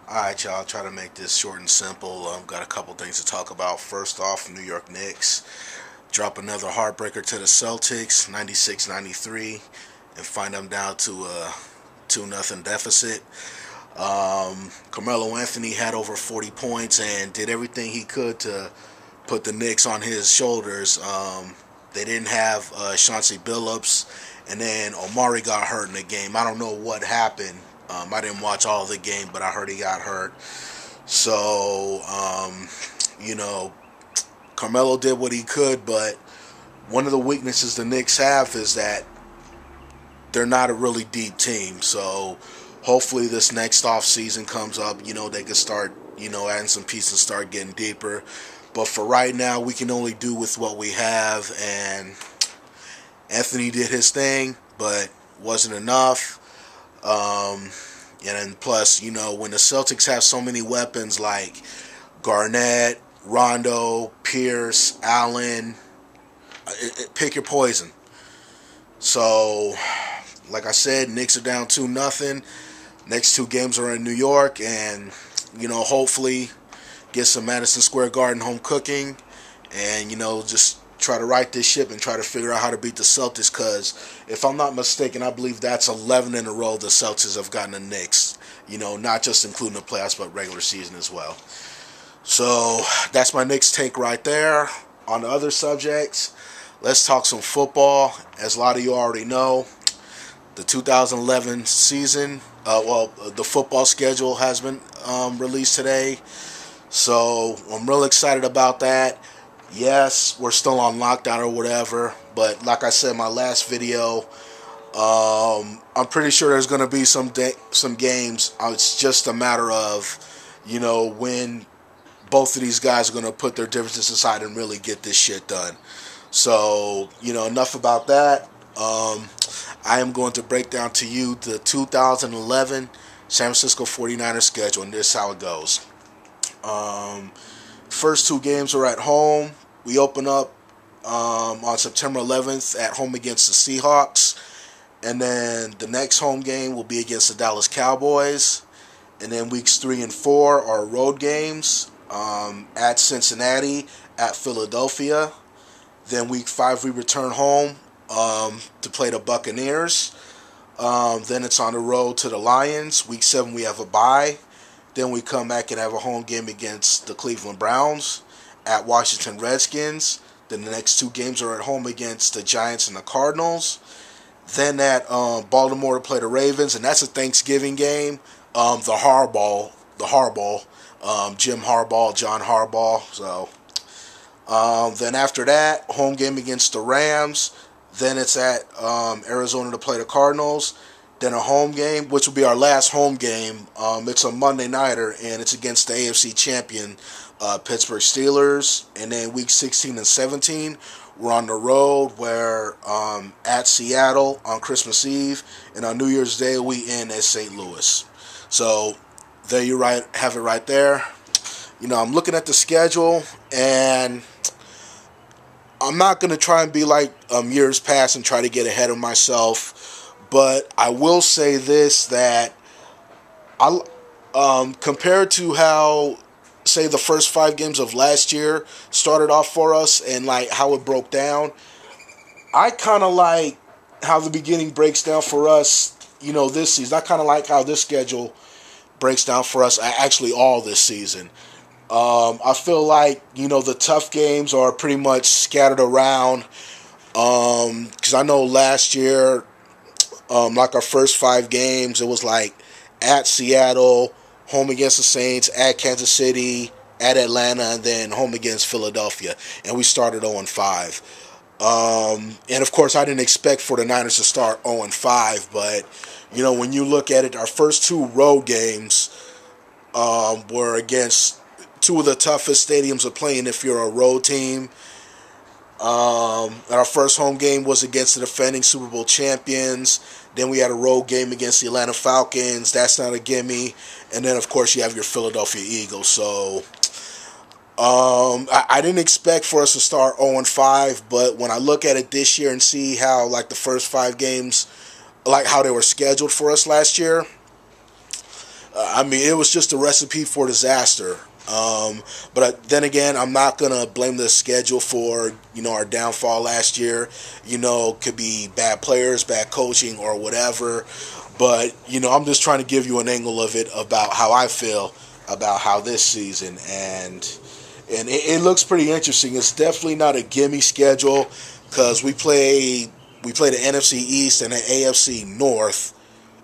Alright, y'all, try to make this short and simple. Got a couple things to talk about. First off, New York Knicks drop another heartbreaker to the Celtics, 96-93, and find them down to a 2-0 deficit. Carmelo Anthony had over 40 points and did everything he could to put the Knicks on his shoulders. They didn't have Chauncey Billups, and then Omari got hurt in the game. I don't know what happened. I didn't watch all of the game, but I heard he got hurt. So, you know, Carmelo did what he could, but one of the weaknesses the Knicks have is that they're not a really deep team. So hopefully this next off season comes up, they can start, adding some pieces and start getting deeper. But for right now, we can only do with what we have, and Anthony did his thing, but wasn't enough. And then plus, when the Celtics have so many weapons like Garnett, Rondo, Pierce, Allen, pick your poison. So, like I said, Knicks are down 2-0. Next two games are in New York, and hopefully get some Madison Square Garden home cooking, and just try to right this ship and try to figure out how to beat the Celtics, because if I'm not mistaken, I believe that's 11 in a row the Celtics have gotten the Knicks, not just including the playoffs but regular season as well. So that's my Knicks take right there. On the other subjects, let's talk some football. As a lot of you already know, the 2011 season, the football schedule has been released today, so I'm real excited about that. Yes, we're still on lockdown or whatever, but like I said in my last video, I'm pretty sure there's going to be some games. It's just a matter of, when both of these guys are going to put their differences aside and really get this shit done. So, enough about that. I am going to break down to you the 2011 San Francisco 49ers schedule, and this is how it goes. First two games are at home. We open up on September 11th at home against the Seahawks. And then the next home game will be against the Dallas Cowboys. And then weeks 3 and 4 are road games at Cincinnati, at Philadelphia. Then week 5 we return home to play the Buccaneers. Then it's on the road to the Lions. Week 7 we have a bye. Then we come back and have a home game against the Cleveland Browns, at Washington Redskins. Then the next two games are at home against the Giants and the Cardinals. Then at Baltimore to play the Ravens, and that's a Thanksgiving game. The Harbaugh, Jim Harbaugh, John Harbaugh. So then after that, home game against the Rams. Then it's at Arizona to play the Cardinals. Then a home game, which will be our last home game. It's a Monday nighter, and it's against the AFC champion Pittsburgh Steelers. And then week 16 and 17, we're on the road where at Seattle on Christmas Eve, and on New Year's Day we end at St. Louis. So there you have it right there. I'm looking at the schedule, and I'm not going to try and be like years past and try to get ahead of myself. But I will say this, that compared to how, say, the first 5 games of last year started off for us and like how it broke down, I kind of like how the beginning breaks down for us, this season. I kind of like how this schedule breaks down for us, actually all this season. I feel like, the tough games are pretty much scattered around, because I know last year, like our first 5 games, it was like at Seattle, home against the Saints, at Kansas City, at Atlanta, and then home against Philadelphia. And we started 0-5. And of course, I didn't expect for the Niners to start 0-5, but when you look at it, our first 2 road games were against 2 of the toughest stadiums of playing if you're a road team. And our first home game was against the defending Super Bowl champions. Then we had a road game against the Atlanta Falcons. That's not a gimme. And then, of course, you have your Philadelphia Eagles. So I didn't expect for us to start 0-5, but when I look at it this year and see how, like, the first 5 games, like how they were scheduled for us last year, I mean, it was just a recipe for disaster. But then again, I'm not gonna blame the schedule for our downfall last year. Could be bad players, bad coaching, or whatever. But I'm just trying to give you an angle of it about how I feel about how this season, and it looks pretty interesting. It's definitely not a gimme schedule because we play the NFC East and the AFC North.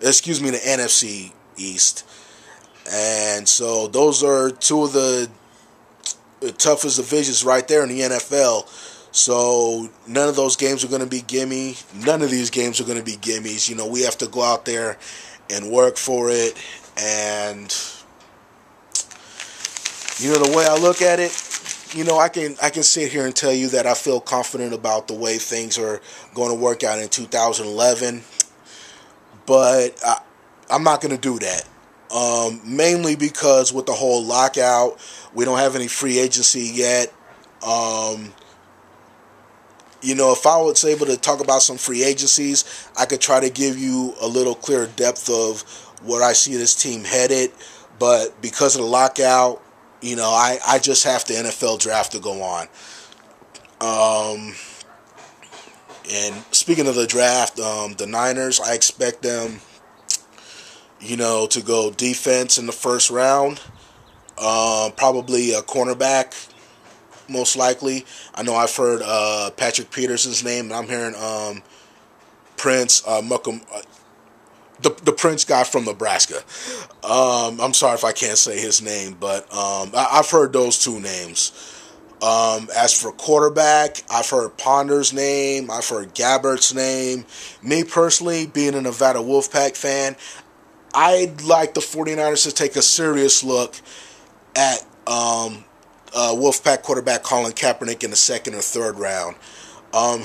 Excuse me, the NFC East. And so those are two of the toughest divisions right there in the NFL. So none of those games are going to be gimme. None of these games are going to be gimmies. We have to go out there and work for it. And the way I look at it, I can sit here and tell you that I feel confident about the way things are going to work out in 2011. But I'm not going to do that. Mainly because with the whole lockout, we don't have any free agency yet. If I was able to talk about some free agencies, I could try to give you a little clearer depth of where I see this team headed. But because of the lockout, I just have the NFL draft to go on. And speaking of the draft, the Niners, I expect them to go defense in the first round. Probably a cornerback, most likely. I know I've heard Patrick Peterson's name, and I'm hearing Prince Muckham, the Prince guy from Nebraska. I'm sorry if I can't say his name, but I've heard those two names. As for quarterback, I've heard Ponder's name. I've heard Gabbert's name. Me personally, being a Nevada Wolfpack fan, I'd like the 49ers to take a serious look at Wolfpack quarterback Colin Kaepernick in the second or third round.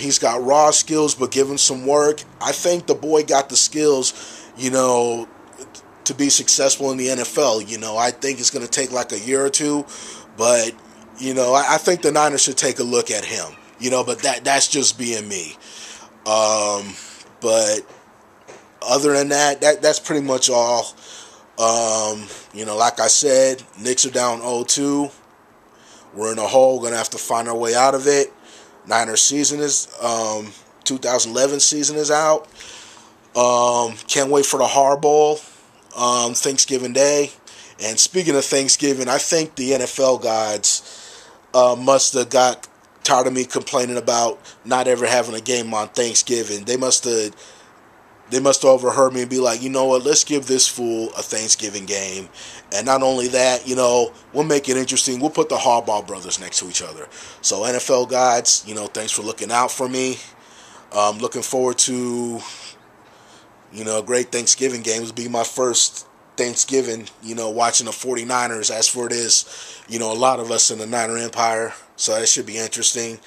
He's got raw skills, but give him some work. I think the boy got the skills, to be successful in the NFL. I think it's going to take like a year or two, but, I think the Niners should take a look at him, but that's just being me. But other than that's pretty much all. Like I said, Knicks are down 0-2. We're in a hole. Going to have to find our way out of it. Niners season is 2011 season is out. Can't wait for the Hard Bowl, Thanksgiving Day. And speaking of Thanksgiving, I think the NFL gods must have got tired of me complaining about not ever having a game on Thanksgiving. They must have overheard me and be like, you know what, let's give this fool a Thanksgiving game. And not only that, we'll make it interesting. We'll put the Harbaugh brothers next to each other. So NFL gods, thanks for looking out for me. Looking forward to, a great Thanksgiving game. It'll be my first Thanksgiving, watching the 49ers, as for it is, a lot of us in the Niner Empire. So that should be interesting.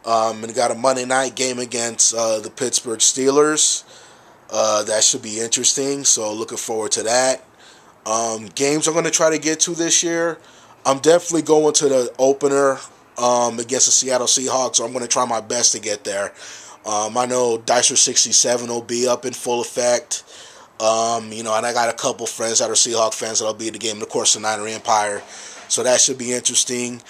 And got a Monday night game against the Pittsburgh Steelers. That should be interesting, so looking forward to that. Games I'm going to try to get to this year, I'm definitely going to the opener against the Seattle Seahawks, so I'm going to try my best to get there. I know Dicer 67 will be up in full effect, and I got a couple friends that are Seahawk fans that'll be at the game, and of course the Niner Empire, so that should be interesting.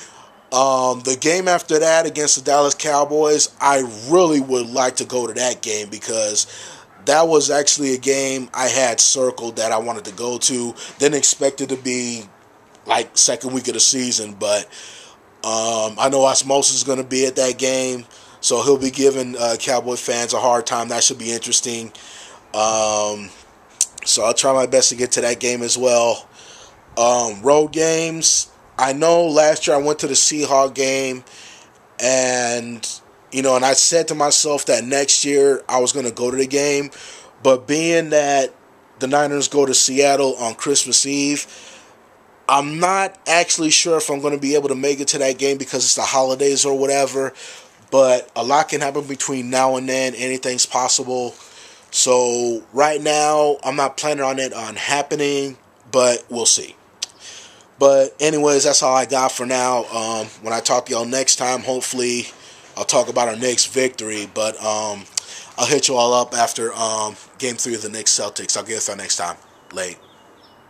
The game after that against the Dallas Cowboys, I really would like to go to that game because that was actually a game I had circled that I wanted to go to. Didn't expect it to be like second week of the season, but I know Osmosis is going to be at that game, so he'll be giving Cowboy fans a hard time. That should be interesting. So I'll try my best to get to that game as well. Road games, I know last year I went to the Seahawks game, and and I said to myself that next year I was going to go to the game. But being that the Niners go to Seattle on Christmas Eve, I'm not actually sure if I'm going to be able to make it to that game because it's the holidays or whatever. But a lot can happen between now and then. Anything's possible. So right now, I'm not planning on it happening, but we'll see. But anyways, that's all I got for now. When I talk to y'all next time, hopefully I'll talk about our Knicks victory, but I'll hit you all up after Game 3 of the Knicks Celtics. I'll get it for next time. Late.